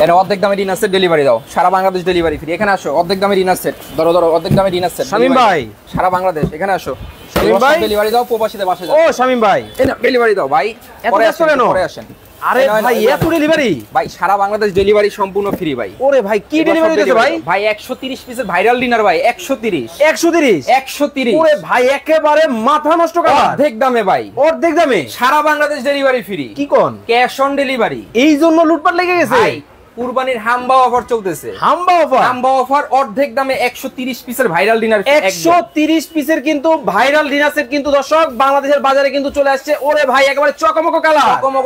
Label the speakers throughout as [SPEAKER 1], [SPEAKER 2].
[SPEAKER 1] এটা অর্ধেক দামে ডিনার সেট ডেলিভারি দাও, সারা বাংলাদেশ ডেলিভারি ফ্রি। এখানে আসো, অর্ধেক দামে ডিনার সেট ধরো, অর্ধেক দামে ডিনার সেট।
[SPEAKER 2] শামিম ভাই,
[SPEAKER 1] সারা বাংলাদেশ এখানে আসো,
[SPEAKER 2] শামিম ভাই
[SPEAKER 1] ডেলিভারি দাও, প্রবাসীদের বাসায় যাও।
[SPEAKER 2] ও শামিম ভাই,
[SPEAKER 1] ডেলিভারি দাও ভাই, পরে আসেন।
[SPEAKER 2] আরে ভাই এত ডেলিভারি
[SPEAKER 1] ভাই, সারা বাংলাদেশ ডেলিভারি সম্পূর্ণ ফ্রি ভাই।
[SPEAKER 2] ওরে ভাই কি ডেলিভারি দিতে ভাই?
[SPEAKER 1] ভাই 130 পিসের ভাইরাল ডিনার ভাই, 130। ওরে
[SPEAKER 2] ভাই একেবারে মাথা নষ্ট কালার,
[SPEAKER 1] অর্ধেক দামে ভাই,
[SPEAKER 2] অর্ধেক দামে
[SPEAKER 1] সারা বাংলাদেশ ডেলিভারি ফ্রি।
[SPEAKER 2] কি কোন
[SPEAKER 1] ক্যাশ অন ডেলিভারি।
[SPEAKER 2] এই জন্য লুটপাট লেগে গেছে
[SPEAKER 1] ভাই। কুরবানির হাম্বা অফার চলতেছে, হাম্বা অফার অর্ধেক দামে 130 পিসের ভাইরাল ডিনার,
[SPEAKER 2] 130 পিসের কিন্তু ভাইরাল ডিনার সেট কিন্তু দর্শক বাংলাদেশের বাজারে কিন্তু চলে আসছে। ওরে ভাই একেবারে চকমকো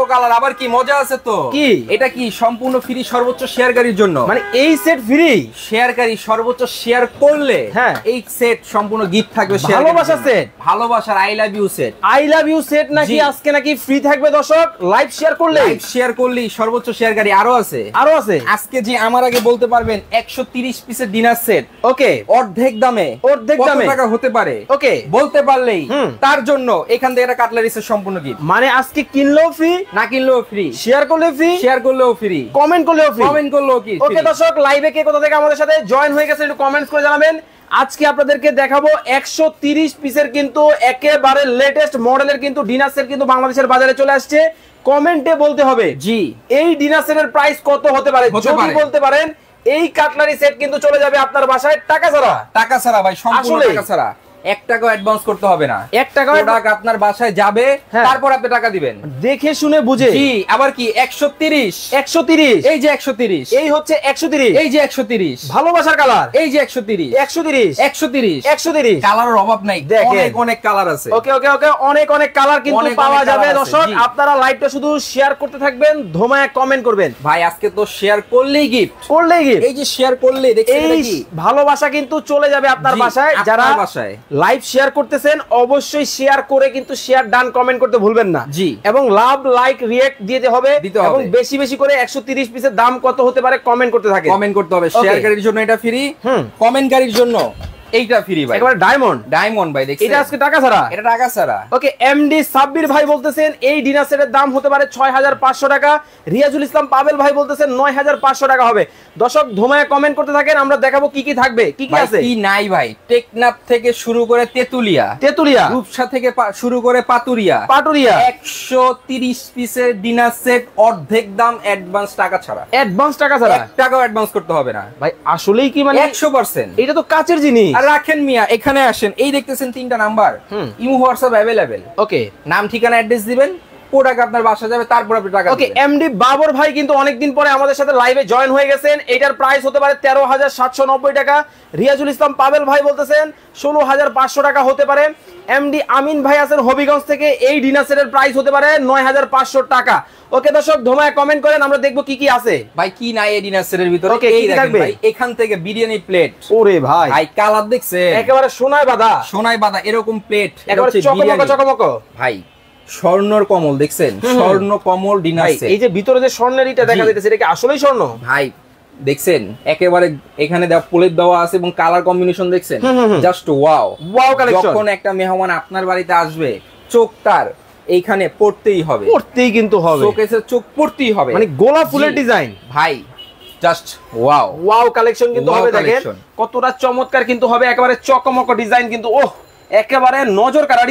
[SPEAKER 2] কালার,
[SPEAKER 1] আবার কি মজা আছে তো?
[SPEAKER 2] কি
[SPEAKER 1] এটা কি সম্পূর্ণ ফ্রি, সর্বোচ্চ শেয়ারকারীর জন্য।
[SPEAKER 2] মানে এই সেট ফ্রি,
[SPEAKER 1] শেয়ারকারী সর্বোচ্চ শেয়ার করলে
[SPEAKER 2] হ্যাঁ
[SPEAKER 1] এই সেট সম্পূর্ণ গিফট থাকবে।
[SPEAKER 2] ভালোবাসা সেট,
[SPEAKER 1] ভালোবাসার I love you set,
[SPEAKER 2] I love you set নাকি আজকে নাকি ফ্রি থাকবে দর্শক? লাইভ শেয়ার করলেই সর্বোচ্চ শেয়ারকারী আরো আছে। আজকে যে আমার আগে বলতে পারবেন 130 পিসের ডিনার সেট, ওকে,
[SPEAKER 1] অর্ধেক দামে টাকা হতে পারে,
[SPEAKER 2] ওকে,
[SPEAKER 1] বলতে পারলেই তার জন্য এখান থেকে একটা কাটলারিসের সম্পূর্ণ গিফট।
[SPEAKER 2] মানে আজকে কিনলেও ফ্রি,
[SPEAKER 1] না কিনলেও ফ্রি,
[SPEAKER 2] শেয়ার করলেও ফ্রি, কমেন্ট করলেও ফ্রি। ওকে দর্শক, লাইভে কে কোথা থেকে আমাদের সাথে জয়েন হয়ে গেছে একটু কমেন্টস করে জানাবেন। আজকে আপনাদেরকে দেখাবো 130 পিসের কিন্তু একেবারে লেটেস্ট মডেলের কিন্তু ডিনার সেট কিন্তু বাংলাদেশের বাজারে চলে আসছে। কমেন্টে বলতে হবে জি এই ডিনার সেটের প্রাইস কত হতে পারে, যদি বলতে পারেন এই কাটলারি সেট কিন্তু চলে যাবে আপনার বাসায় টাকা ছাড়া ভাই, সম্পূর্ণ টাকা ছাড়া।
[SPEAKER 1] 1 টাকাও অ্যাডভান্স করতে হবে না,
[SPEAKER 2] 1 টাকা
[SPEAKER 1] প্রোডাক্ট আপনার বাসায় যাবে, তারপর আপনি টাকা দিবেন
[SPEAKER 2] দেখে শুনে বুঝে।
[SPEAKER 1] জি আবার কি 130, এই যে 130,
[SPEAKER 2] এই হচ্ছে 130,
[SPEAKER 1] এই যে 130
[SPEAKER 2] ভালোবাসার কালার,
[SPEAKER 1] এই যে 130 কালারের অভাব নাই, অনেক কালার আছে।
[SPEAKER 2] ওকে অনেক কালার কিন্তু পাওয়া যাবে দর্শক। আপনারা লাইভটা শুধু শেয়ার করতে থাকবেন, ধোমায় কমেন্ট করবেন।
[SPEAKER 1] ভাই আজকে তো শেয়ার করলেই গিফট, এই যে শেয়ার করলে দেখছেন কি
[SPEAKER 2] ভালোবাসা কিন্তু চলে যাবে আপনার বাসায়। যারা
[SPEAKER 1] বাসায়
[SPEAKER 2] লাইভ শেয়ার করতেছেন অবশ্যই শেয়ার করে কিন্তু শেয়ার ডান কমেন্ট করতে ভুলবেন না জি, এবং লাভ লাইক রিঅ্যাক্ট দিতে হবে এবং বেশি বেশি করে 130 পিসের দাম কত হতে পারে কমেন্ট করতে করতে হবে।
[SPEAKER 1] শেয়ারকারীর জন্য এটা ফ্রি, কমেন্টকারীর জন্য এইটা ফ্রি ভাই,
[SPEAKER 2] একবার ডায়মন্ড ভাই দেখছেন, এটা আজকে টাকা ছাড়া। ওকে, এমডি সাব্বির ভাই বলতেছেন এই ডিনার সেটের দাম হতে পারে 6500 টাকা। রিয়াজুল ইসলাম পাবেল ভাই বলতেছেন 9500 টাকা হবে। দর্শক ধোমায় কমেন্ট করতে থাকেন, আমরা দেখাবো কি কি থাকবে, কি কি আছে।
[SPEAKER 1] কি নাই ভাই, টেকনাফ থেকে শুরু করে তেতুলিয়া, রূপসা থেকে শুরু করে পাতুরিয়া 130 পিসের ডিনার সেট, অর্ধেক দাম, অ্যাডভান্স টাকা ছাড়া। 1 টাকাও অ্যাডভান্স করতে হবে না
[SPEAKER 2] ভাই। আসলেই কি মানে
[SPEAKER 1] 100%,
[SPEAKER 2] এটা তো কাচের জিনিস।
[SPEAKER 1] রাখেন মিয়া, এখানে আসেন, এই দেখতেছেন 3টা নাম্বার, ইমো হোয়াটসঅ্যাপ अवेलेबल।
[SPEAKER 2] ওকে,
[SPEAKER 1] নাম ঠিকানা অ্যাড্রেস দিবেন, প্রোডাক্ট আপনার বাসা যাবে, তারপর আপনি টাকা দিবেন।
[SPEAKER 2] ওকে, এমডি বাবর ভাই কিন্তু অনেকদিন পরে আমাদের সাথে লাইভে জয়েন হয়ে গেছেন। এটার প্রাইস হতে পারে 13790 টাকা। রিয়াজুল ইসলাম পাবেল ভাই বলতেছেন 16500 টাকা হতে পারে। এমডি আমিন ভাই আছেন হবিগঞ্জ থেকে, এই ডিনার সেটের প্রাইস হতে পারে 9500 টাকা। ওকে দর্শক ধোমায় কমেন্ট করেন, আমরা দেখবো কি কি আছে।
[SPEAKER 1] ভাই কি নাই এই ডিনার সেটের ভিতরে,
[SPEAKER 2] এই দেখেন ভাই,
[SPEAKER 1] এখান থেকে বিরিয়ানি প্লেট,
[SPEAKER 2] ওরে ভাই
[SPEAKER 1] কালার দেখছেন
[SPEAKER 2] একেবারে সোনায় বাঁধা
[SPEAKER 1] এরকম প্লেট,
[SPEAKER 2] একেবারে চকমকো
[SPEAKER 1] ভাই। স্বর্ণর কমল দেখছেন, স্বর্ণ কমল ডিনার সেট।
[SPEAKER 2] এই যে ভিতরে যে স্বর্ণের ইটা দেখা যাচ্ছে, এটা কি আসলেই স্বর্ণ
[SPEAKER 1] ভাই? দেখছেন একেবারে এখানে দেওয়া প্লেট দেওয়া আছে এবং কালার কম্বিনেশন দেখছেন, জাস্ট ওয়াও কালেকশন। যখন একটা মেহমান আপনার বাড়িতে আসবে, চোখ তার এইখানে পড়তেই
[SPEAKER 2] কিন্তু হবে,
[SPEAKER 1] শোকেসে চোখ পড়তেই হবে,
[SPEAKER 2] মানে গোলাপ ফুলের ডিজাইন ভাই,
[SPEAKER 1] জাস্ট ওয়াও কালেকশন
[SPEAKER 2] কিন্তু হবে। দেখেন কতটা চমৎকার কিন্তু হবে, একেবারে চকমক ডিজাইন কিন্তু, ওহ একেবারে নজর কাড়া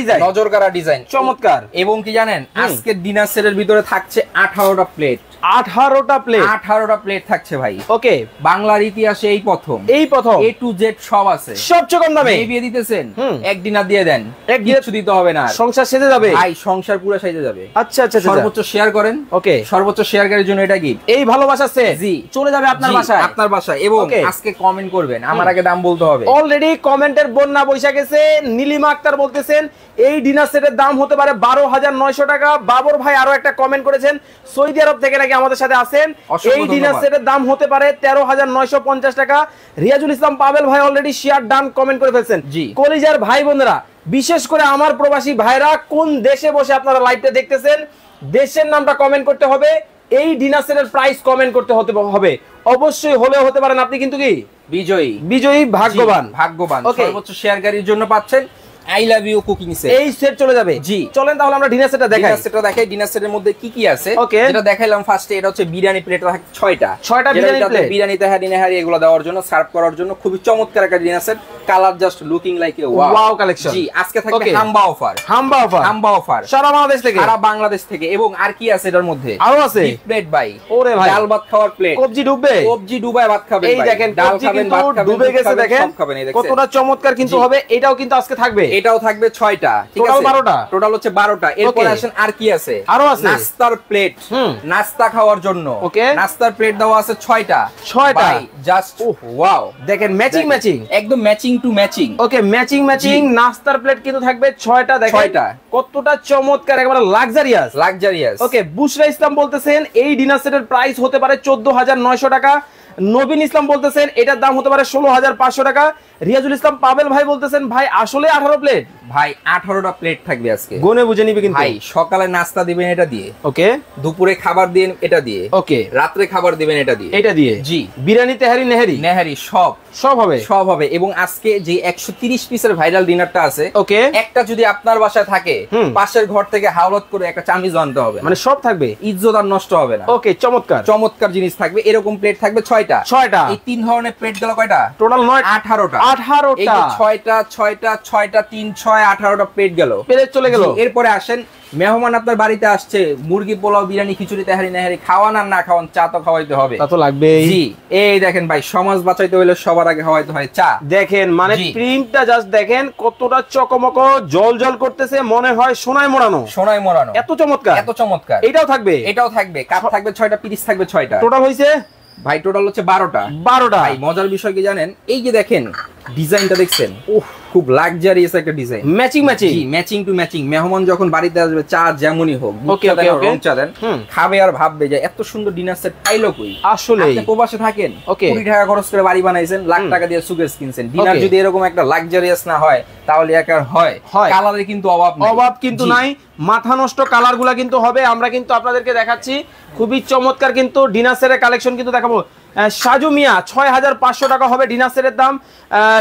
[SPEAKER 2] ডিজাইন, চমৎকার। এবং কি জানেন আজকে ডিনার সেটের ভিতরে থাকছে 18টা প্লেট, 18টা প্লেট থাকছে ভাই। ওকে,
[SPEAKER 1] বাংলার ইতিহাসে এই প্রথম A to Z সব আছে,
[SPEAKER 2] সবচেয়ে কম দামে
[SPEAKER 1] বিয়ে দিতেছেন, এক ডিনার দিয়ে দেন, কিছু দিতে হবে না,
[SPEAKER 2] সংসার সেজে যাবে
[SPEAKER 1] ভাই, সংসার পুরো সেজে যাবে।
[SPEAKER 2] আচ্ছা,
[SPEAKER 1] সর্বোচ্চ শেয়ার করেন। ওকে, সর্বোচ্চ শেয়ারকারীর জন্য এটা কি
[SPEAKER 2] এই ভালোবাসা সেট
[SPEAKER 1] জি
[SPEAKER 2] চলে যাবে আপনার বাসায়।
[SPEAKER 1] এবং আজকে কমেন্ট করবেন, আমার আগে দাম বলতে হবে।
[SPEAKER 2] অলরেডি কমেন্টের বন্যা বৈশা গেছে। নীলিমা আক্তার বলতেছেন এই ডিনার সেটের দাম হতে পারে 12900 টাকা। বাবর ভাই আরো একটা কমেন্ট করেছেন, সৌদি আরব থেকে নাকি আমাদের সাথে আছেন, এই ডিনার সেটের দাম হতে পারে 13950 টাকা। রিয়াজুল ইসলাম পাবেল ভাই অলরেডি শেয়ার ডান কমেন্ট করে ফেলছেন। কলিজার ভাই বোনেরা, বিশেষ করে আমার প্রবাসী ভাইরা, কোন দেশে বসে আপনারা লাইভটা দেখতেছেন, দেশের নামটা কমেন্ট করতে হবে, এই ডিনার সেটের প্রাইস কমেন্ট করতে হবে। অবশ্যই হলেও হতে পারেন আপনি কিন্তু কি বিজয়ী, ভাগ্যবান।
[SPEAKER 1] সর্বোচ্চ শেয়ারকারীর জন্য পাচ্ছেন I love you cooking set,
[SPEAKER 2] এই সেট চলে যাবে।
[SPEAKER 1] জি
[SPEAKER 2] চলেন তাহলে আমরা ডিনার সেটটা দেখাই।
[SPEAKER 1] ডিনার সেটটা দেখাই। ডিনার সেটের মধ্যে কি কি আছে
[SPEAKER 2] Okay.
[SPEAKER 1] যেটা দেখাইলাম ফার্স্টে, এটা হচ্ছে বিরিয়ানি প্লেট থাকে 6টা।
[SPEAKER 2] 6টা বিরিয়ানি প্লেট,
[SPEAKER 1] বিরিয়ানি তেহারি নেহারি এগুলো দেওয়ার জন্য, সার্ভ করার জন্য খুবই চমৎকার একটা dinner set. Colour just looking like a wow collection. জি আজকে থাকবে হাম্বা অফার,
[SPEAKER 2] হাম্বা অফার,
[SPEAKER 1] হাম্বা অফার
[SPEAKER 2] সারা বাংলাদেশ থেকে,
[SPEAKER 1] সারা বাংলাদেশ থেকে। এবং আর কি আছে এটার মধ্যে?
[SPEAKER 2] আরো আছে
[SPEAKER 1] প্লেট ভাই।
[SPEAKER 2] ওরে ভাই,
[SPEAKER 1] ডাল ভাত খাওয়ার প্লেট,
[SPEAKER 2] কবজি ডুববে,
[SPEAKER 1] কবজি ডুবায় ভাত খাবেন ভাই।
[SPEAKER 2] এই দেখেন
[SPEAKER 1] ডাল
[SPEAKER 2] কবজি
[SPEAKER 1] খাবেন,
[SPEAKER 2] কিন্তু
[SPEAKER 1] ভাত খাবেন,
[SPEAKER 2] ডুবে গেছে, দেখেন
[SPEAKER 1] সব খাবেন। এই দেখেন
[SPEAKER 2] কতটা চমৎকার কিন্তু হবে। এটাও কিন্তু আজকে থাকবে,
[SPEAKER 1] এটাও থাকবে 6টা, ঠিক আছে?
[SPEAKER 2] টোটাল 12টা,
[SPEAKER 1] টোটাল হচ্ছে 12টা। এরপর আসেন আর কি আছে?
[SPEAKER 2] আরো আছে
[SPEAKER 1] নাস্তার প্লেট, নাস্তা খাওয়ার জন্য নাস্তার প্লেট দেওয়া আছে 6টা।
[SPEAKER 2] 6টা
[SPEAKER 1] জাস্ট ওয়াও,
[SPEAKER 2] দেখেন ম্যাচিং ম্যাচিং,
[SPEAKER 1] একদম ম্যাচিং টু ম্যাচিং।
[SPEAKER 2] ওকে ম্যাচিং ম্যাচিং নাস্তার প্লেট কিন্তু থাকবে 6টা। দেখেন
[SPEAKER 1] 6টা
[SPEAKER 2] কতটা চমৎকার, একেবারে লাক্সারিয়াস
[SPEAKER 1] লাক্সারিয়াস।
[SPEAKER 2] ওকে বুশরা ইসলাম বলতেছেন এই ডিনার সেটের প্রাইস হতে পারে 14,900 টাকা। নবীন ইসলাম বলতেছেন এটার দাম হতে পারে 16,500 টাকা। রিয়াজুল ইসলাম পাবেল ভাই বলতেছেন ভাই আসলে 18 প্লেট,
[SPEAKER 1] ভাই 18টা প্লেট থাকবে আজকে,
[SPEAKER 2] গুনে বুঝে নিবে কিন্তু।
[SPEAKER 1] ভাই সকালে নাস্তা দিবেন এটা দিয়ে,
[SPEAKER 2] ওকে
[SPEAKER 1] দুপুরে খাবার দিন এটা দিয়ে,
[SPEAKER 2] ওকে
[SPEAKER 1] রাত্রে খাবার দিবেন এটা দিয়ে,
[SPEAKER 2] এটা দিয়ে।
[SPEAKER 1] জি
[SPEAKER 2] বিরিয়ানি তেহারি নেহারি
[SPEAKER 1] নেহারি সব
[SPEAKER 2] সব হবে,
[SPEAKER 1] সব হবে। এবং আজকে যে 130 পিসের ভাইরাল ডিনারটা আছে,
[SPEAKER 2] ওকে
[SPEAKER 1] একটা যদি আপনার বাসায় থাকে, পাশের ঘর থেকে হাওলাত করে একটা চামিজ আনতে হবে,
[SPEAKER 2] মানে সব থাকবে,
[SPEAKER 1] ইজ্জত আর নষ্ট হবে না।
[SPEAKER 2] ওকে চমৎকার
[SPEAKER 1] চমৎকার জিনিস থাকবে। এরকম প্লেট থাকবে 6টা।
[SPEAKER 2] 6টা
[SPEAKER 1] এই 3 ধরনের প্লেট গেল কয়টা?
[SPEAKER 2] টোটাল
[SPEAKER 1] 18টা।
[SPEAKER 2] 18টা
[SPEAKER 1] এই যে 6টা 3 6 18টা প্লেট গেল,
[SPEAKER 2] প্লেট চলে গেল।
[SPEAKER 1] এরপরে আসেন মেহমান আপনার বাড়িতে আসছে, মুরগি পোলাও বিরিয়ানি খিচুড়ি তেহারি নেহারি খাওয়ান আর না খাওয়ান, চা তো খাওয়াইতে হবে,
[SPEAKER 2] তা তো লাগবে।
[SPEAKER 1] জি এই দেখেন ভাই, সমাজ বাঁচাইতে হলে সবার আগে খাওয়াইতে হয় চা।
[SPEAKER 2] দেখেন মানে প্রিন্টটা জাস্ট দেখেন কতটা চকমক জল জল করতেছে, মনে হয় সোনায় মোড়ানো,
[SPEAKER 1] সোনায় মোড়ানো,
[SPEAKER 2] এত চমৎকার,
[SPEAKER 1] এত চমৎকার।
[SPEAKER 2] এটাও থাকবে,
[SPEAKER 1] এটাও থাকবে, কাপ থাকবে 6টা, পিস থাকবে 6টা।
[SPEAKER 2] টোটাল হইছে
[SPEAKER 1] ভাই টোটাল হচ্ছে 12টা।
[SPEAKER 2] 12টা।
[SPEAKER 1] ভাই মজার বিষয় কি জানেন? এই যে দেখেন ডিজাইনটা দেখছেন, খুব লাক্সারিয়াস একটা ডিজাইন,
[SPEAKER 2] ম্যাচিং ম্যাচিং,
[SPEAKER 1] জি ম্যাচিং টু ম্যাচিং। মেহমান যখন বাড়িতে আসবে, চা যেমনই হোক,
[SPEAKER 2] ওকে ওকে ওকে
[SPEAKER 1] রং চা দেন, খাবে আর ভাববে যে এত সুন্দর ডিনার সেট পাইলো কই।
[SPEAKER 2] আসলে
[SPEAKER 1] আপনি প্রবাসে থাকেন,
[SPEAKER 2] ওকে
[SPEAKER 1] 20 টাকা খরচ করে বাড়ি বানাইছেন, লাখ টাকা দিয়ে সুকেস কিনছেন, ডিনার যদি এরকম একটা লাক্সারিয়াস না হয় তাহলে একার হয় কালারে কিন্তু অভাব নাই,
[SPEAKER 2] অভাব কিন্তু নাই, মাথা নষ্ট কালার গুলা কিন্তু হবে। আমরা কিন্তু আপনাদেরকে দেখাচ্ছি খুবই চমৎকার কিন্তু ডিনার সেটের কালেকশন কিন্তু দেখাবো। সাজু মিয়া 6,500 টাকা হবে ডিনার সেটের দাম।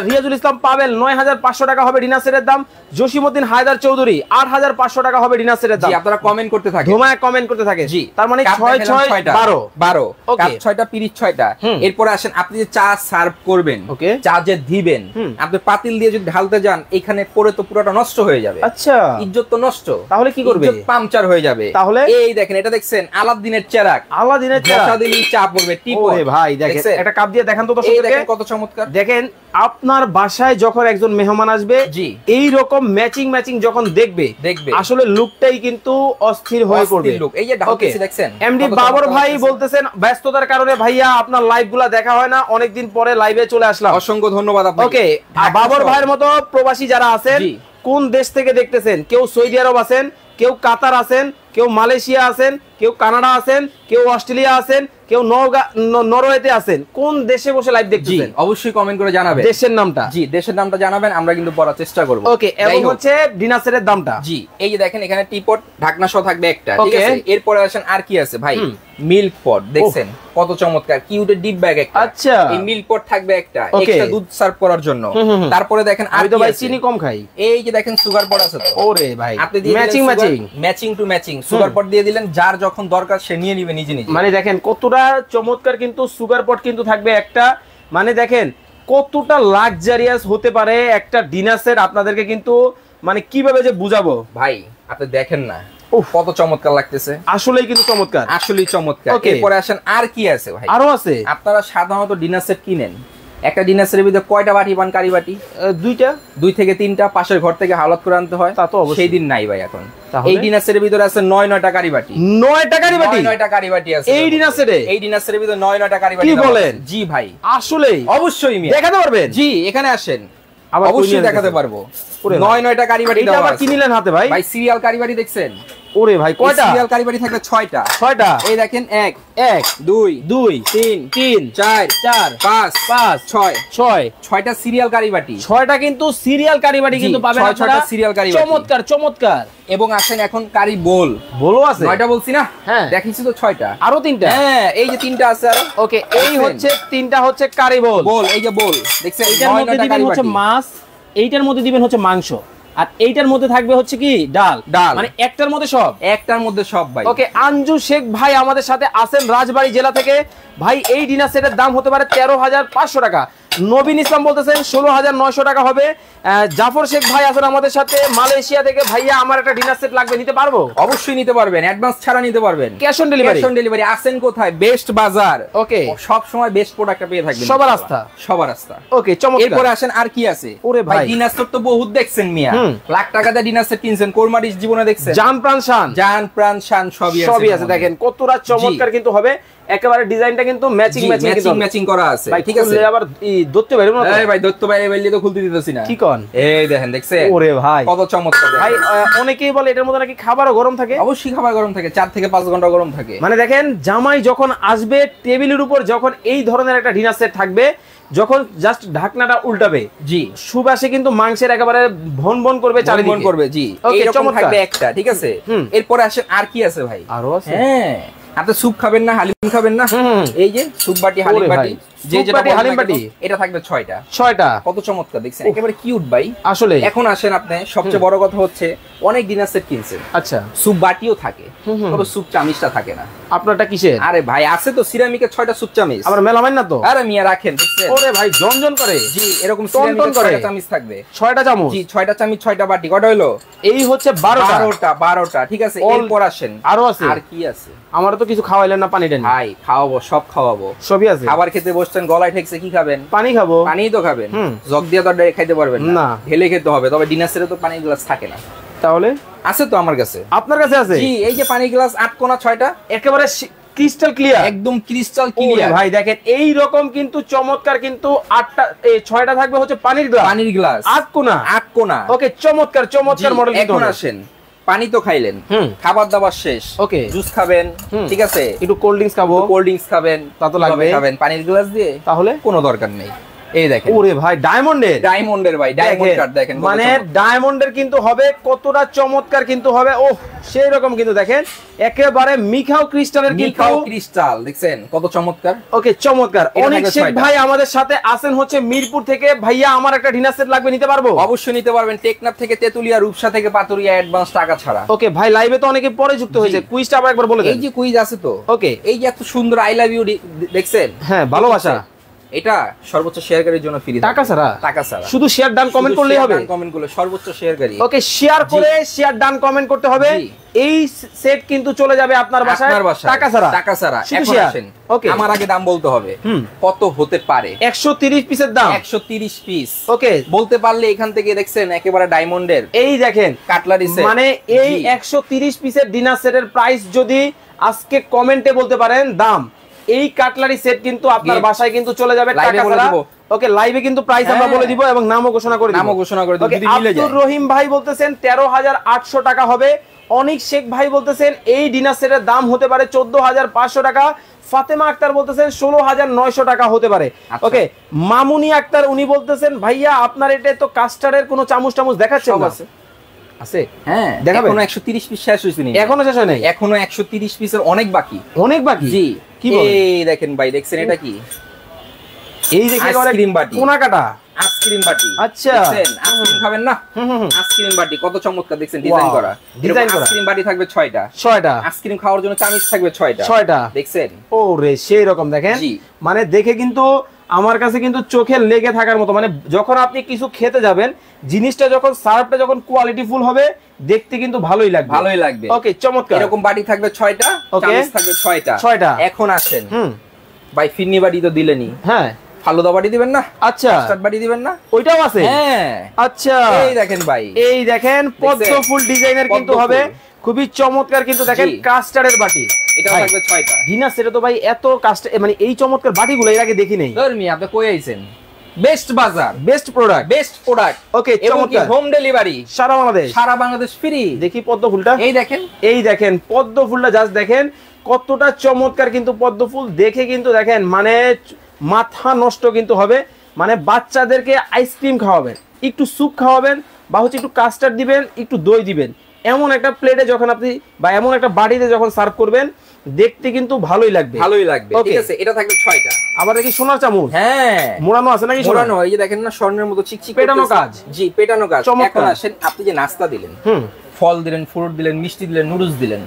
[SPEAKER 2] রিয়াজুল ইসলাম পাবেল 9,500 টাকা হবে ডিনার সেটের দাম। জসিমউদ্দিন হায়দার চৌধুরী 8,500 টাকা হবে ডিনার সেটের দাম।
[SPEAKER 1] আপনারা কমেন্ট করতে থাকেন,
[SPEAKER 2] ধুমায় কমেন্ট করতে থাকে,
[SPEAKER 1] জি
[SPEAKER 2] তার মানে 6 6 12
[SPEAKER 1] কাপ 6টা, পিরিচ 6টা। এরপরে আসেন আপনি যে চা সার্ভ করবেন, চা যে দিবেন, আপনি পাতিল দিয়ে যদি ঢালতে যান, এখানে পড়ে তো পুরোটা নষ্ট হয়ে যাবে।
[SPEAKER 2] আচ্ছা
[SPEAKER 1] ইজ্জত তো নষ্ট,
[SPEAKER 2] তাহলে কি করবে?
[SPEAKER 1] ইজ্জত পাংচার হয়ে যাবে।
[SPEAKER 2] তাহলে
[SPEAKER 1] এই দেখেন, এটা দেখছেন আলাদিনের চেরাগ,
[SPEAKER 2] আলাদিনের চেরাগ
[SPEAKER 1] দিলেই চা পড়বে টিপ।
[SPEAKER 2] ওরে ভাই দেখেন, একটা কাপ দিয়ে দেখান তো দর্শকদেরকে,
[SPEAKER 1] দেখেন কত চমৎকার।
[SPEAKER 2] দেখেন আপনার বাসায় যখন একজন মেহমান আসবে, জি এই রকম ম্যাচিং ম্যাচিং যখন দেখবে আসলে লুকটাই কিন্তু অস্থির হয়ে পড়বে।
[SPEAKER 1] এই যে ঢালতেছি দেখছেন,
[SPEAKER 2] এমডি বাবর ভাই বলতেছেন ব্যস্ততার কারণে ভাইয়া আপনার লাইভগুলো দেখা হয় না, অনেকদিন পরে লাইভে চলে আসলাম।
[SPEAKER 1] অসংখ্য ধন্যবাদ আপনাকে।
[SPEAKER 2] ওকে বাবর ভাইয়ের মতো প্রবাসী যারা আছেন, কোন দেশ থেকে দেখতেছেন, কেউ সৌদি আরব আছেন, কেউ কাতার আছেন, কেউ মালয়েশিয়া আছেন, কেউ কানাডা আছেন, কেউ অস্ট্রেলিয়া আছেন, কেউ নরওয়েতে আছেন, কোন দেশে বসে লাইভ দেখতেছেন
[SPEAKER 1] অবশ্যই কমেন্ট করে জানাবেন
[SPEAKER 2] দেশের নামটা।
[SPEAKER 1] জি দেশের নামটা জানাবেন, আমরা কিন্তু পড়ার চেষ্টা করব।
[SPEAKER 2] ওকে এবং হচ্ছে ডিনার সেটের দামটা,
[SPEAKER 1] জি এই যে দেখেন এখানে টিপট ঢাকনা সহ থাকবে একটা, ঠিক আছে? এরপরে আসেন আর কি আছে ভাই, মিল্ক পট দেখছেন কত চমৎকার, কিউটের ডিপ ব্যাগ একটা। আচ্ছা এই মিল্ক পট থাকবে একটা, এক্সট্রা দুধ সার্ভ করার জন্য। তারপরে দেখেন
[SPEAKER 2] আমি তো ভাই চিনি কম খাই,
[SPEAKER 1] এই যে দেখেন সুগার পট আছে তো। ওরে ভাই আপনি matching matching matching two matching sugar পট দিয়ে দিলেন, যার যখন দরকার সে নিয়ে নিবে নিজে নিজে। মানে
[SPEAKER 2] দেখেন কতটা চমৎকার কিন্তু সুগার পট কিন্তু থাকবে একটা, মানে দেখেন কতটা লাক্সারিয়াস হতে পারে একটা ডিনার সেট। আপনাদেরকে কিন্তু মানে কিভাবে যে বুঝাবো
[SPEAKER 1] ভাই, আপনি দেখেন না কত চমৎকার লাগতেছে, আসলেই কিন্তু চমৎকার, আসলেই চমৎকার। এরপরে আসেন আর কি আছে ভাই, আরো আছে। আপনারা সাধারণত ডিনার সেট কিনেন, একটা ডিনার সেটের ভিতরে কয়টা বাটি পান? কারি বাটি দুইটা, 2 থেকে 3টা, পাশের ঘর থেকে হাওলাত করে আনতে হয়, তা তো সেই দিন নাই ভাই। এখন এই ডিনার সেটের ভিতরে আছে 9টা কারি বাটি, 9টা কারি বাটি, 9টা কারি বাটি আছে এই ডিনার সেটে। এই ডিনার সেটের ভিতরে 9টা কারি বাটি। কি বলেন? জি ভাই আসলেই, অবশ্যই দেখাতে পারবেন। জি এখানে আসেন, অবশ্যই দেখাতে পারবো। 9টা কারি বাটি দাও। আবার কি নিলেন হাতে ভাই? ভাই সিরিয়াল কারি বাটি দেখছেন? ওরে ভাই কয়টা সিরিয়াল কারি বাটি থাকবে? 6টা। 6টা এই দেখেন 1 1 2 2 3 3 4 4 5 5 6 6 6টা সিরিয়াল কারি বাটি। 6টা কিন্তু সিরিয়াল কারি বাটি কিন্তু পাবেন আপনারা, 6টা সিরিয়াল কারি বাটি। চমৎকার চমৎকার। এবং আসেন এখন কারি বোল, বোলও আছে। 9টা বলছি না? হ্যাঁ দেখিছি তো 6টা, আরো 3টা। হ্যাঁ এই যে 3টা আছে আরো। ওকে এই হচ্ছে 3টা হচ্ছে কারি বোল। বোল এই যে বোল দেখছেন, এইটার মধ্যে দিবেন হচ্ছে মাছ, এইটার মধ্যে দিবেন হচ্ছে মাংস।
[SPEAKER 2] আর এইটার মধ্যে থাকবে হচ্ছে কি ডাল, মানে একটার মধ্যে সব
[SPEAKER 1] ভাই।
[SPEAKER 2] ওকে, আঞ্জু শেখ ভাই আমাদের সাথে আছেন রাজবাড়ী জেলা থেকে। ভাই এই ডিনার সেটের দাম হতে পারে 13,500 টাকা। নবীন ইসলাম বলতেছেন 16,900 টাকা হবে। জাফর শেখ ভাই আছেন আমাদের সাথে মালয়েশিয়া থেকে। ভাইয়া আমার একটা ডিনার সেট লাগবে, নিতে পারবো?
[SPEAKER 1] অবশ্যই নিতে পারবেন, অ্যাডভান্স ছাড়া নিতে পারবেন।
[SPEAKER 2] ক্যাশ অন ডেলিভারি
[SPEAKER 1] আছেন কোথায়? বেস্ট বাজার।
[SPEAKER 2] ওকে,
[SPEAKER 1] সব সময় বেস্ট প্রোডাক্ট পেয়ে থাকবেন, সবার আস্থা।
[SPEAKER 2] ওকে, চমৎকার।
[SPEAKER 1] এরপরে আসেন আর কি আছে?
[SPEAKER 2] ওরে ভাই,
[SPEAKER 1] ডিনার সেট তো বহুত দেখছেন মিয়া, লাখ টাকা দিয়ে ডিনার সেট কিনছেন, কোরমাডিশ জীবনে দেখছেন।
[SPEAKER 2] জান প্রাণ শান সবই আছে। দেখেন কতটা চমৎকার কিন্তু হবে, একেবারে ডিজাইনটা কিন্তু ম্যাচিং
[SPEAKER 1] করা আছে। ঠিক আছে,
[SPEAKER 2] আবার দত্ত বাইরে না
[SPEAKER 1] ভাই, দত্ত বাইরে বাইরে তো খুলতে দিতেছি না।
[SPEAKER 2] কি কোন?
[SPEAKER 1] এই দেখেন, দেখছেন?
[SPEAKER 2] ওরে ভাই,
[SPEAKER 1] কত চমৎকার।
[SPEAKER 2] ভাই অনেকেই বলে এটার মধ্যে নাকি খাবারও গরম থাকে।
[SPEAKER 1] অবশ্যই খাবার গরম থাকে, 4 থেকে 5 ঘন্টা গরম থাকে।
[SPEAKER 2] মানে দেখেন, জামাই যখন আসবে টেবিলের উপর, যখন এই ধরনের একটা ডিনার সেট থাকবে, যখন জাস্ট ঢাকনাটা উল্টাবে,
[SPEAKER 1] জি,
[SPEAKER 2] সুবাসে কিন্তু মাংসের একেবারে ভন করবে, চারিদিকে
[SPEAKER 1] করবে। জি, এইরকম থাকবে একটা। ঠিক আছে, এরপরে আসেন আর কি আছে ভাই?
[SPEAKER 2] আরো আছে।
[SPEAKER 1] হ্যাঁ, আপনি স্যুপ খাবেন না, হালিম খাবেন না? এই যে স্যুপ বাটি, হালিম বাটি, যে যেটা হালিম বাটি, এটা থাকবে 6টা। কত চমৎকার দেখছেন, একেবারে কিউট ভাই। আসলে এখন আসেন আপনি, সবচেয়ে বড় কথা হচ্ছে অনেক ডিনার সেট কিনছেন, আচ্ছা, স্যুপ বাটিও থাকে, তবে স্যুপ চামিচটা থাকে না। আপনারটা কিসের? আরে ভাই, আছে তো সিরামিকের 6টা স্যুপ চামিচ। আবার মেলামাইন না তো? আরে মিয়া রাখেন, দেখছেন? ওরে ভাই, জনজন করে। জি, এরকম সিরামিকের 6টা চামিচ থাকবে, 6টা চামচ। জি, 6টা চামিচ, 6টা বাটি। কত হলো? এই হচ্ছে 12টা। ঠিক আছে, এরপর আসেন, আরো আছে। আর কি আছে? আমার তো কিছু খাওয়াইলেন না, পানিটা নিয়ে। ভাই খাওয়াবো, সব খাওয়াবো, সবই আছে। খাবার খেতে বসছেন, গলায় ঠেকছে, কি খাবেন? পানি খাবো। পানিই তো খাবেন, জগ দিয়ে তো খাইতে পারবেন না, ঢেলে খেতে হবে। তবে ডিনার সেটে তো পানির গ্লাস থাকে না। তাহলে আছে তো আমার কাছে। আপনার কাছে আছে? জি, এই যে পানি গ্লাস 8 কোণা 6টা, একেবারে ক্রিস্টাল ক্লিয়ার, একদম ক্রিস্টাল ক্লিয়ার। ভাই দেখেন, এই রকম কিন্তু চমৎকার কিন্তু 6টা থাকবে হচ্ছে পানির গ্লাস 8 কোণা। ওকে, চমৎকার মডেল। এখন আসেন, পানি তো খাইলেন, খাবার দাবার শেষ, ওকে, জুস খাবেন, ঠিক আছে, একটু কোল্ড ড্রিঙ্কস খাবেন, তা তো লাগবে, খাবেন পানির গ্লাস দিয়ে, তাহলে কোনো দরকার নেই। এই দেখেন, ওরে ভাই, ডায়মন্ডের ভাই, ডায়মন্ড কাট দেখেন, মানে ডায়মন্ডের কিন্তু হবে, কতটা চমৎকার কিন্তু হবে। ওহ, সেই রকম কিন্তু দেখেন, একেবারে মিখাও ক্রিস্টালের, মিখাও ক্রিস্টাল, দেখছেন কত চমৎকার। ওকে, চমৎকার। অনেক শেখ ভাই আমাদের সাথে আছেন হচ্ছে মিরপুর থেকে। ভাইয়া আমার একটা ডিনার সেট লাগবে, নিতে পারবো? অবশ্যই নিতে পারবেন, টেকনাফ থেকে তেতুলিয়া, রূপসা থেকে পাতুরিয়া, অ্যাডভান্স টাকা ছাড়া। ওকে ভাই, লাইভে তো অনেকে পরে যুক্ত হয়েছে, কুইজটা আবার একবার বলে দেন। এই যে কুইজ আছে তো, ওকে, এই যে এত সুন্দর আই লাভ ইউ দেখছেন, হ্যাঁ, ভালোবাসা, এটা সর্বোচ্চ শেয়ারকারীর জন্য ফ্রি, টাকা ছাড়া। শুধু শেয়ার ডান কমেন্ট করলেই হবে, কমেন্ট করলে সর্বোচ্চ শেয়ারকারী। ওকে, শেয়ার করে শেয়ার ডান কমেন্ট করতে হবে। এই সেট কিন্তু চলে যাবে আপনার বাসায়, টাকা ছাড়া। এখন আসেন, ওকে, আমার আগে দাম বলতে হবে, কত হতে পারে? 130 পিসের দাম, 130 পিস। ওকে, বলতে পারলে এখান থেকে দেখছেন একেবারে ডায়মন্ডের, এই দেখেন কাটলারি সেট, মানে এই 130 পিসের ডিনার সেটের প্রাইস যদি আজকে কমেন্টে বলতে পারেন দাম, এই কাটলারি সেট কিন্তু আপনার বাসায় কিন্তু চলে যাবে, টাকা ছাড়া। ওকে, লাইভে কিন্তু প্রাইস আমরা বলে দিব এবং নামও ঘোষণা করে দিব। আব্দুর রহিম ভাই বলতেছেন 13,800 টাকা হবে। অনিক শেখ ভাই বলতেছেন এই ডিনার সেটের দাম হতে পারে 14,500 টাকা। ফাতেমা আক্তার বলতেছেন 16,900 টাকা হতে পারে। ওকে, মামুনি আক্তার উনি বলতেছেন ভাইয়া আপনার এটা তো কাস্টার্ডের কোনো চামচ দেখাচ্ছেন না? আছে, হ্যাঁ, দেখাবেন। এখনো 130 পিস শেষ হয়নি, এখনো শেষ হয় নাই, এখনো 130 পিসের অনেক বাকি। জি, কি বলেন? এই দেখেন ভাই, দেখছেন এটা কি? এই দেখেন আইসক্রিম বাটি, কোনা কাটা আইসক্রিম বাটি। আচ্ছা, দেখছেন আইসক্রিম খাবেন না? আইসক্রিম বাটি কত চমৎকার, দেখছেন ডিজাইন করা। আইসক্রিম বাটি থাকবে 6টা। আইসক্রিম খাওয়ার জন্য চামচ থাকবে 6টা, দেখছেন? ওরে, সেই রকম দেখেন, মানে দেখে কিন্তু আমার কাছে কিন্তু চোখে লেগে থাকার মতো। মানে যখন আপনি কিছু খেতে যাবেন, জিনিসটা যখন সার্ভটা যখন কোয়ালিটি ফুল হবে, দেখতে কিন্তু ভালোই লাগবে। ওকে, চমৎকার। এরকম বাটি থাকবে 6টা, চামচ থাকবে 6টা। এখন আসেন ভাই, ফিরনি বাটি তো দিলেনি, হ্যাঁ, ফালুদা বাটি দিবেন না? আচ্ছা, কাস্টার্ড বাটি দিবেন না? ওইটাও আছে, হ্যাঁ। আচ্ছা, এই দেখেন ভাই, এই দেখেন পদ্ম ফুল ডিজাইনের কিন্তু হবে, খুবই চমৎকার কিন্তু দেখেন, কাস্টার্ডের বাটি, এটাও থাকবে 6টা। ডিনার সেটে তো ভাই এত কাস্টার্ড, মানে এই চমৎকার বাটিগুলো এর আগে দেখি নাই। ধর্মি, আপনি কই আইছেন? বেস্ট বাজার, বেস্ট প্রোডাক্ট। ওকে, চমৎকার। হোম ডেলিভারি সারা বাংলাদেশ ফ্রি। দেখি পদ্ম ফুলটা, এই দেখেন পদ্ম ফুলটা, জাস্ট দেখেন কতটা চমৎকার কিন্তু পদ্ম ফুল, দেখে কিন্তু দেখেন মানে মাথা নষ্ট কিন্তু হবে। মানে বাচ্চাদেরকে আইসক্রিম খাওয়াবেন, একটু স্যুপ খাওয়াবেন, বা হচ্ছে একটু কাস্টার্ড দিবেন, একটু দই দিবেন, এমন একটা প্লেটে যখন আপনি বা এমন একটা বাটিতে যখন সার্ভ করবেন,
[SPEAKER 2] দেখতে কিন্তু ভালোই লাগবে,
[SPEAKER 1] ঠিক আছে। এটা থাকবে 6টা।
[SPEAKER 2] আবার দেখি সোনার চামচ,
[SPEAKER 1] হ্যাঁ
[SPEAKER 2] মোড়ানো আছে নাকি?
[SPEAKER 1] মোড়ানো, এই যে দেখেন না স্বর্ণের মতো চিকচিক
[SPEAKER 2] পেটানো কাজ।
[SPEAKER 1] জি পেটানো কাজ।
[SPEAKER 2] চমৎকার।
[SPEAKER 1] এখন আসেন, আপনি যে নাস্তা দিলেন, ফল দিলেন, ফ্রুট দিলেন, মিষ্টি দিলেন, নুডলস দিলেন,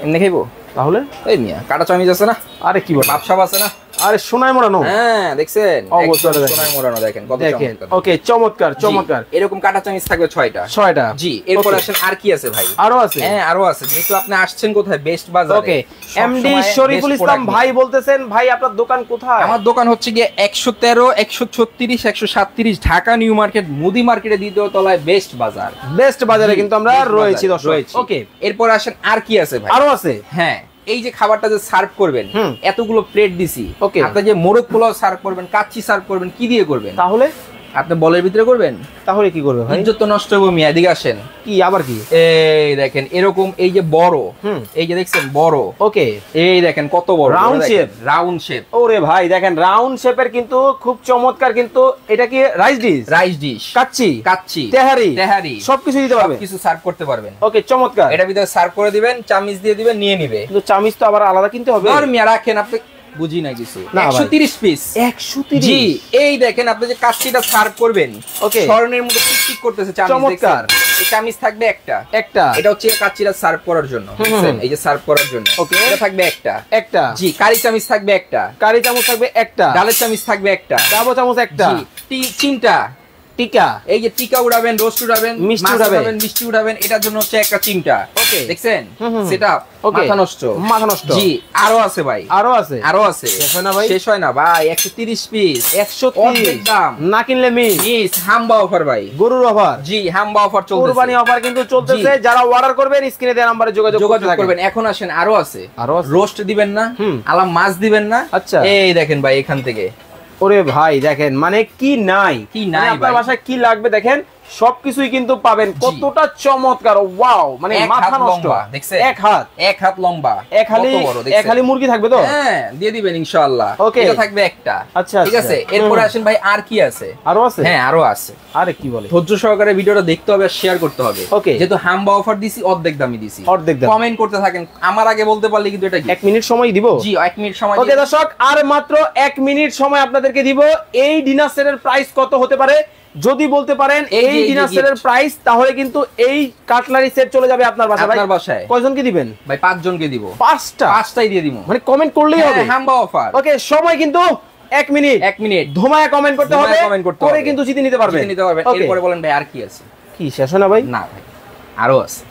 [SPEAKER 1] এমনি খাইবো?
[SPEAKER 2] তাহলে
[SPEAKER 1] এই মিয়া কাটা চামিচ আছে না?
[SPEAKER 2] আরে কি বল,
[SPEAKER 1] বাপসাপ আছে না?
[SPEAKER 2] আরে সোনায় মোড়ানো।
[SPEAKER 1] হ্যাঁ দেখছেন,
[SPEAKER 2] অবশ্যই
[SPEAKER 1] একদম সোনায় মোড়ানো, দেখেন কত চমৎকার।
[SPEAKER 2] ওকে, চমৎকার চমৎকার।
[SPEAKER 1] এরকম কাটা চামিচ থাকবে 6টা।
[SPEAKER 2] 6টা,
[SPEAKER 1] জি। এরপর আসেন আর কি আছে ভাই?
[SPEAKER 2] আরো আছে?
[SPEAKER 1] হ্যাঁ আরো আছে, যেহেতু আপনি আসছেন কোথায়, বেস্ট বাজারে।
[SPEAKER 2] ওকে, এমডি শরীফুল ইসলাম ভাই বলতেছেন, ভাই আপনার দোকান কোথায়?
[SPEAKER 1] আমার দোকান হচ্ছে গিয়ে 113, 136, 137 ঢাকা নিউ মার্কেট, মুদি মার্কেটের দ্বিতীয় তলায় বেস্ট বাজার।
[SPEAKER 2] বেস্ট বাজারে কিন্তু আমরা রয়েছি দর্শক। ওকে,
[SPEAKER 1] এরপর আসেন আর কি আছে ভাই?
[SPEAKER 2] আরো আছে?
[SPEAKER 1] হ্যাঁ, এই যে খাবারটা যে সার্ভ করবেন, এতগুলো প্লেট দিছি,
[SPEAKER 2] ওকে,
[SPEAKER 1] আপনি যে মোরগ পোলাও সার্ভ করবেন, কাচ্চি সার্ভ করবেন, কি দিয়ে করবেন?
[SPEAKER 2] তাহলে
[SPEAKER 1] আপনি বলের ভিতরে করবেন?
[SPEAKER 2] তাহলে কি করবে ভাই?
[SPEAKER 1] ইজ্জত তো নষ্ট হবে মিয়া, এদিকে আসেন।
[SPEAKER 2] কি আবার কি?
[SPEAKER 1] এই দেখেন এরকম, এই যে বড়, এই যে দেখছেন বড়,
[SPEAKER 2] ওকে,
[SPEAKER 1] এই দেখেন কত বড়
[SPEAKER 2] রাউন্ড শেপ,
[SPEAKER 1] রাউন্ড শেপ।
[SPEAKER 2] ওরে ভাই দেখেন রাউন্ড শেপের কিন্তু খুব চমৎকার। কিন্তু এটা কি rice dish?
[SPEAKER 1] Rice dish, kacchi, tehari
[SPEAKER 2] সবকিছু দিতে পারবে,
[SPEAKER 1] কিছু সার্ভ করতে পারবেন।
[SPEAKER 2] ওকে, চমৎকার।
[SPEAKER 1] এটা ভিতরে সার্ভ করে দিবেন, চামিচ দিয়ে দিবেন, নিয়ে নিবে।
[SPEAKER 2] কিন্তু চামিচ তো আবার আলাদা কিনতে হবে।
[SPEAKER 1] আর মিয়া রাখেন, আপনি বুঝি না কিছু।
[SPEAKER 2] না
[SPEAKER 1] 130 পিস।
[SPEAKER 2] 130?
[SPEAKER 1] জি। এই দেখেন আপনি যে কাচ্চিটা সার্ভ করবেন,
[SPEAKER 2] ওকে,
[SPEAKER 1] স্বর্ণের মতো টিকটিক করতেছে চামিচ,
[SPEAKER 2] চমৎকার।
[SPEAKER 1] এই চামিচ থাকবে একটা। এটা হচ্ছে কাচ্চিটা সার্ভ করার জন্য, বুঝছেন? এই যে সার্ভ করার জন্য।
[SPEAKER 2] ওকে,
[SPEAKER 1] এটা থাকবে একটা। জি। কারি চামিচ থাকবে একটা। ডালের চামিচ থাকবে একটা।
[SPEAKER 2] ডাবো চামচ একটা।
[SPEAKER 1] জি। চিন্তা টিকা, এই যে টিকা উড়াবেন, রোস্ট উড়াবেন,
[SPEAKER 2] মিষ্টি উড়াবেন,
[SPEAKER 1] মিষ্টি উড়াবেন, এটার জন্য হচ্ছে একটা চিমটা।
[SPEAKER 2] ওকে,
[SPEAKER 1] দেখছেন সেটআপ? মাথা নষ্ট। জি। আরো আছে ভাই, আরো আছে। শেষ হয় না ভাই। 130 পিস,
[SPEAKER 2] 130
[SPEAKER 1] দাম।
[SPEAKER 2] না কিনলে মিস।
[SPEAKER 1] হাম্বা অফার ভাই,
[SPEAKER 2] গরুর অফার।
[SPEAKER 1] জি, হাম্বা অফার চলতেছে,
[SPEAKER 2] কুরবানি অফার কিন্তু চলতেছে। যারা অর্ডার করবেন স্ক্রিনে দেওয়া নম্বরে যোগাযোগ
[SPEAKER 1] করবেন। এখন আসেন, আরো আছে। রোস্ট দিবেন না? আলাম মাছ দিবেন না?
[SPEAKER 2] আচ্ছা,
[SPEAKER 1] এই দেখেন ভাই এখান থেকে।
[SPEAKER 2] ওরে ভাই দেখেন, মানে কি নাই আপনার বাসায় কি লাগবে দেখেন, সবকিছুই কিন্তু পাবেন। কতটা চমৎকার, ওয়াও, মানে মাথা নষ্ট।
[SPEAKER 1] দেখছেন, এক হাত লম্বা,
[SPEAKER 2] এক হালি মুরগি থাকবে তো?
[SPEAKER 1] হ্যাঁ, দিয়ে দিবেন ইনশাআল্লাহ।
[SPEAKER 2] ওকে,
[SPEAKER 1] এটা থাকবে একটা।
[SPEAKER 2] আচ্ছা,
[SPEAKER 1] ঠিক আছে। এরপর আসেন ভাই, আর কি আছে?
[SPEAKER 2] আরো আছে?
[SPEAKER 1] হ্যাঁ আরো আছে।
[SPEAKER 2] আরে কি বলে?
[SPEAKER 1] ধৈর্য সহকারে ভিডিওটা দেখতে হবে আর শেয়ার করতে হবে।
[SPEAKER 2] ওকে,
[SPEAKER 1] যেহেতু হাম্বা অফার দিছি, অর্ধেক দামই দিছি, কমেন্ট করতে থাকেন। আমার আগে বলতে পারলে কিন্তু এটা
[SPEAKER 2] 1 মিনিট সময় দিব।
[SPEAKER 1] জি, 1 মিনিট সময়।
[SPEAKER 2] ওকে দর্শক, আর মাত্র 1 মিনিট সময় আপনাদেরকে দিব। এই ডিনার সেটের প্রাইস কত হতে পারে যদি বলতে পারেন এই ডিনার সেটের প্রাইস, তাহলে কিন্তু এই কাটলারি সেট চলে যাবে আপনার বাসায়।
[SPEAKER 1] আপনার বাসায়
[SPEAKER 2] কয়জনকে দিবেন ভাই?
[SPEAKER 1] 5 জনকে দিব।
[SPEAKER 2] 5টাই
[SPEAKER 1] দিয়ে দিব,
[SPEAKER 2] মানে কমেন্ট করলেই হবে।
[SPEAKER 1] হাম্বা অফার।
[SPEAKER 2] ওকে, সময় কিন্তু 1 মিনিট। ধুমায়া কমেন্ট করতে হবে, করে কিন্তু জিতে নিতে পারবেন।
[SPEAKER 1] এরপরে বলেন ভাই আর কি আছে?
[SPEAKER 2] কি শেষ হয় না ভাই?
[SPEAKER 1] না ভাই, আরো আছে।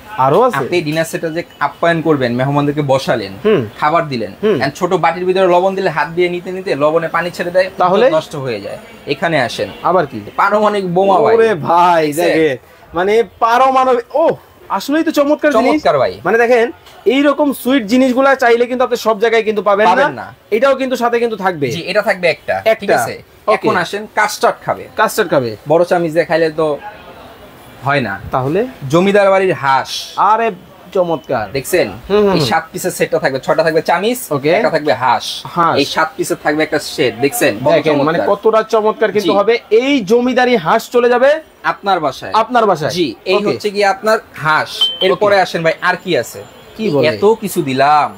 [SPEAKER 1] আপনি ডিনার সেটে যে আপ্যায়ন করবেন, মেহমানদেরকে বসালেন, খাবার দিলেন, ছোট বাটির ভিতরে লবণ দিলে হাত দিয়ে নিতে নিতে লবণে পানি ছেড়ে দেয়, তাহলে নষ্ট হয়ে যায়। এখানে আসেন, আবার কি পারমাণবিক বোমা ভাই। ওরে
[SPEAKER 2] ভাই দেখেন, মানে পারমাণবিক, ও আসলেই তো চমৎকার ভাই। মানে দেখেন, এইরকম সুইট জিনিসগুলা চাইলে কিন্তু আপনি সব জায়গায় কিন্তু পাবেন না। এটাও কিন্তু সাথে কিন্তু থাকবে।
[SPEAKER 1] জি, এটা থাকবে একটা। ঠিক আছে। এখন আসেন, কাস্টার্ড খাবে। বড় চামচ দিয়ে খাইলে তো হয় না, তাহলে জমিদার বাড়ির হাঁস।
[SPEAKER 2] আরে চমৎকার,
[SPEAKER 1] দেখছেন? এই 7 পিসের সেটটা থাকবে, 6টা থাকবে চামিচ, একটা থাকবে হাঁস। এই 7 পিসের থাকবে একটা সেট। দেখছেন
[SPEAKER 2] মানে কতটা চমৎকার কিন্তু হবে। এই জমিদারি হাঁস চলে যাবে আপনার বাসায়।
[SPEAKER 1] জি, এই হচ্ছে কি আপনার হাঁস। এরপরে আসেন ভাই, আর কি আছে? কি বলেন? এত কিছু দিলাম,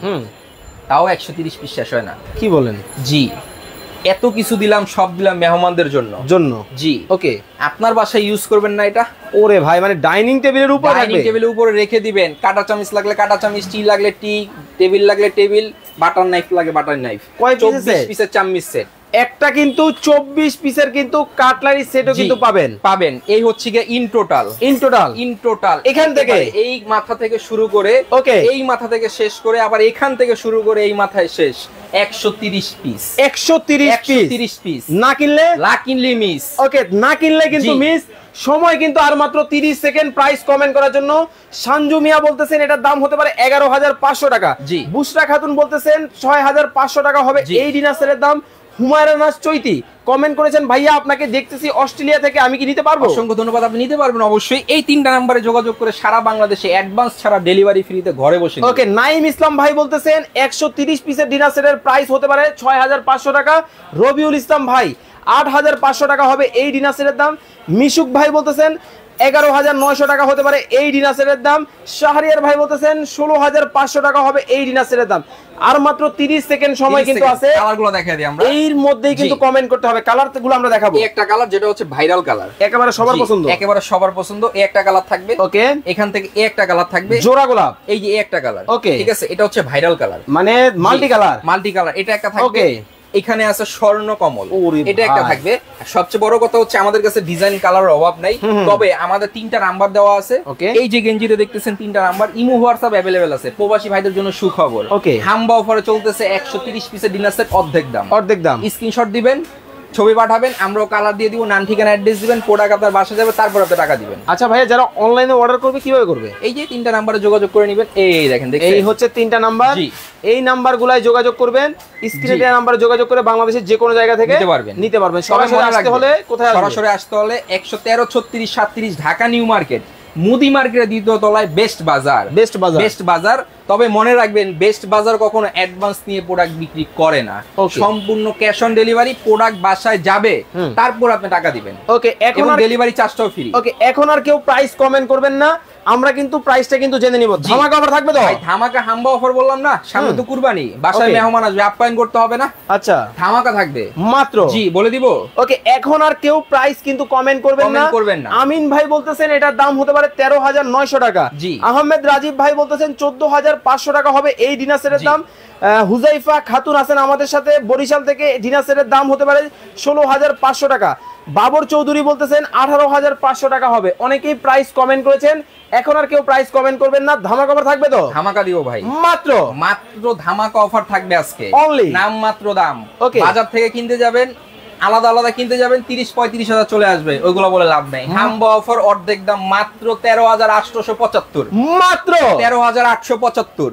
[SPEAKER 1] তাও 130 পিস শেষ হয় না। কি বলেন? জি, এত কিছু দিলাম, সব দিলাম মেহমানদের জন্য। জি, ওকে। আপনার বাসায় ইউজ করবেন না এটা?
[SPEAKER 2] ওরে ভাই, মানে ডাইনিং টেবিলের
[SPEAKER 1] উপরে রেখে দিবেন। কাঁটা চামচ লাগলে কাঁটা চামচ, টি লাগলে টি, টেবিল লাগলে টেবিল, বাটার নাইফ লাগলে বাটার নাইফ। 24 পিসের চামচ সেট।
[SPEAKER 2] একটা কিন্তু 24 পিসের কিন্তু কাটলারি সেটও কিন্তু পাবেন।
[SPEAKER 1] এই হচ্ছে গিয়ে ইন টোটাল
[SPEAKER 2] এখান থেকে,
[SPEAKER 1] এই মাথা থেকে শুরু করে, ওকে, এই মাথা থেকে শেষ করে, আবার এখান থেকে শুরু করে এই মাথায় শেষ, 130 পিস। 130 পিস। না কিনলে মিস। ওকে, না কিনলে কিন্তু মিস। সময় কিন্তু আর মাত্র 30 সেকেন্ড। প্রাইস কমেন্ট করার জন্য সঞ্জু মিয়া বলতেছেন এটার দাম হতে পারে 11,500 টাকা। জি। বুশরা খাতুন বলতেছেন 6,500 টাকা হবে এই ডিনার সেটের দাম। হুমায়রা নাজ চৈতি কমেন্ট করেছেন, ভাইয়া আপনাকে দেখতেছি অস্ট্রেলিয়া থেকে, আমি কি নিতে পারবো? অসংখ্য ধন্যবাদ, আপনি নিতে পারবেন অবশ্যই। এই 3টা নম্বরে যোগাযোগ করে সারা বাংলাদেশে অ্যাডভান্স ছাড়া ডেলিভারি ফ্রিতে ঘরে বসে।
[SPEAKER 2] ওকে, নাইম ইসলাম ভাই বলতেছেন 130 পিসের ডিনার সেটের প্রাইস হতে পারে 6,500 টাকা। রবিউল ইসলাম ভাই 8,500 টাকা হবে এই ডিনার সেটের দাম। মিশুক ভাই বলতেছেন 11,900 টাকা হতে পারে এই ডিনার সেটের দাম। শাহরিয়ার ভাই বলতেছেন 16,500 টাকা হবে এই ডিনার সেটের দাম। আর মাত্র 30 সেকেন্ড সময় কিন্তু আছে,
[SPEAKER 1] কালারগুলো দেখাই দিই আমরা।
[SPEAKER 2] এর মধ্যেই কিন্তু কমেন্ট করতে হবে, কালারগুলো আমরা দেখাবো।
[SPEAKER 1] এই একটা কালার যেটা হচ্ছে ভাইরাল কালার,
[SPEAKER 2] একেবারে সবার পছন্দ,
[SPEAKER 1] একেবারে সবার পছন্দ। এই একটা কালার থাকবে, ওকে। এখান থেকে এই একটা কালার থাকবে
[SPEAKER 2] জোড়া গোলাপ,
[SPEAKER 1] এই যে এই একটা কালার,
[SPEAKER 2] ওকে,
[SPEAKER 1] ঠিক আছে। এটা হচ্ছে ভাইরাল কালার,
[SPEAKER 2] মানে মাল্টি কালার,
[SPEAKER 1] মাল্টি কালার। এটা একটা থাকবে, এখানে আছে স্বর্ণ কমল, এটা একটা থাকবে। সবচেয়ে বড় কথা হচ্ছে আমাদের কাছে ডিজাইন কালারের অভাব নাই, তবে আমাদের 3টা নাম্বার দেওয়া আছে। এই যে গেঞ্জিতে দেখতেছেন 3টা নাম্বার, ইমো হোয়াটসঅ্যাপ अवेलेबल আছে। প্রবাসী ভাইদের জন্য সুখবর, হাম্বা অফারে চলতেছে 130 পিসের ডিনার সেট অর্ধেক দাম, অর্ধেক দাম। স্ক্রিনশট দিবেন, ছবি পাঠাবেন, আমরাও কালার দিয়ে দিব, নাম ঠিকানা অ্যাড্রেস দিবেন, প্রোডাক্ট আপনার বাসায় যাবে, তারপর আপনি টাকা দিবেন।
[SPEAKER 2] আচ্ছা ভাইয়া, যারা অনলাইনে অর্ডার করবে কিভাবে করবে?
[SPEAKER 1] এই যে 3টা নাম্বারে যোগাযোগ করে নেবেন, এই দেখেন,
[SPEAKER 2] এই হচ্ছে 3টা নাম্বার। এই নাম্বারগুলাই যোগাযোগ করবেন, স্ক্রিনে দেওয়া নাম্বারে যোগাযোগ করে বাংলাদেশের যে কোনো জায়গা থেকে নিতে পারবেন। সরাসরি আসতে হলে কোথায় আসবেন?
[SPEAKER 1] সরাসরি আসতে হলে 113 36 37 ঢাকা নিউ মার্কেট, মুদি মার্কেটের দ্বিতীয় তলায় বেস্ট বাজার, বেস্ট বাজার। তবে মনে রাখবেন, বেস্ট বাজার কখনো অ্যাডভান্স নিয়ে প্রোডাক্ট বিক্রি করে না, সম্পূর্ণ ক্যাশ অন ডেলিভারি। প্রোডাক্ট বাসায় যাবে, তারপর আপনি টাকা দিবেন, ওকে। এখন ডেলিভারি চার্জটাও ফ্রি, ওকে। এখন আর কেউ প্রাইস কমেন্ট করবেন না, আমরা কিন্তু প্রাইসটা কিন্তু জেনে নিব। ধামাকা অফার থাকবে তো? ধামাকা হাম্বা অফার বললাম না, সামনে তো কুরবানি, বাসায় মেহমান আসবে, আপ্যায়ন করতে হবে না। আচ্ছা, ধামাকা থাকবে মাত্র, জি বলে দিব, ওকে। এখন আর কেউ প্রাইস কিন্তু কমেন্ট করবেন না। আমিন ভাই বলতেছেন এটার দাম হতে পারে 13,900 টাকা, জি। আহমেদ রাজীব ভাই বলতেছেন 14,500 টাকা হবে এই ডিনার সেটের দাম। হুজাইফা খাতুন আছেন আমাদের সাথে বরিশাল থেকে, ডিনার সেটের দাম হতে পারে 16,500 টাকা। বাবর চৌধুরী বলতেছেন 18,500 টাকা হবে। অনেকেই প্রাইস কমেন্ট করেছেন, এখন আর কেউ প্রাইস কমেন্ট করবেন না। ধামাকা অফার থাকবে তো? ধামাকা দিব ভাই, মাত্র ধামাকা অফার থাকবে আজকে, অনলি নাম মাত্র দাম। ওকে, বাজার থেকে কিনতে যাবেন, আলাদা আলাদা কিনতে যাবেন, 30-35 হাজার চলে আসবে, ওইগুলো বলে লাভ নাই। হাম্বা অফার অর্ধেক দাম, মাত্র 13,875, মাত্র 13,875।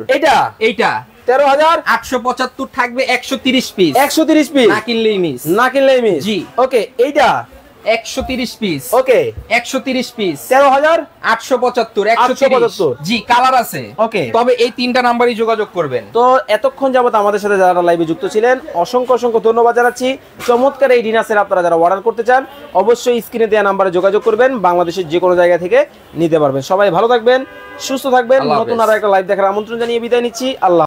[SPEAKER 1] এইটা 13,875 থাকবে 130 পিস, 130 পিস, না কিনলেই মিস, জি, ওকে। এইটা 130 পিস, ওকে, 130 পিস, 13,875, 175, জি। কালার আছে, ওকে। তবে এই 3টা নাম্বারই যোগাযোগ করবেন। তো এতক্ষণ যাবত আমাদের সাথে যারা লাইভে যুক্ত ছিলেন, অসংখ্য অসংখ্য ধন্যবাদ জানাচ্ছি। চমৎকার এই ডিনার সেট আপনারা যারা অর্ডার করতে চান, অবশ্যই স্ক্রিনে দেওয়া নাম্বারে যোগাযোগ করবেন, বাংলাদেশের যে কোনো জায়গা থেকে নিতে পারবেন। সবাই ভালো থাকবেন, সুস্থ থাকবেন। নতুন আর একটা লাইভ দেখার আমন্ত্রণ জানিয়ে বিদায় নিচ্ছি। আল্লাহ।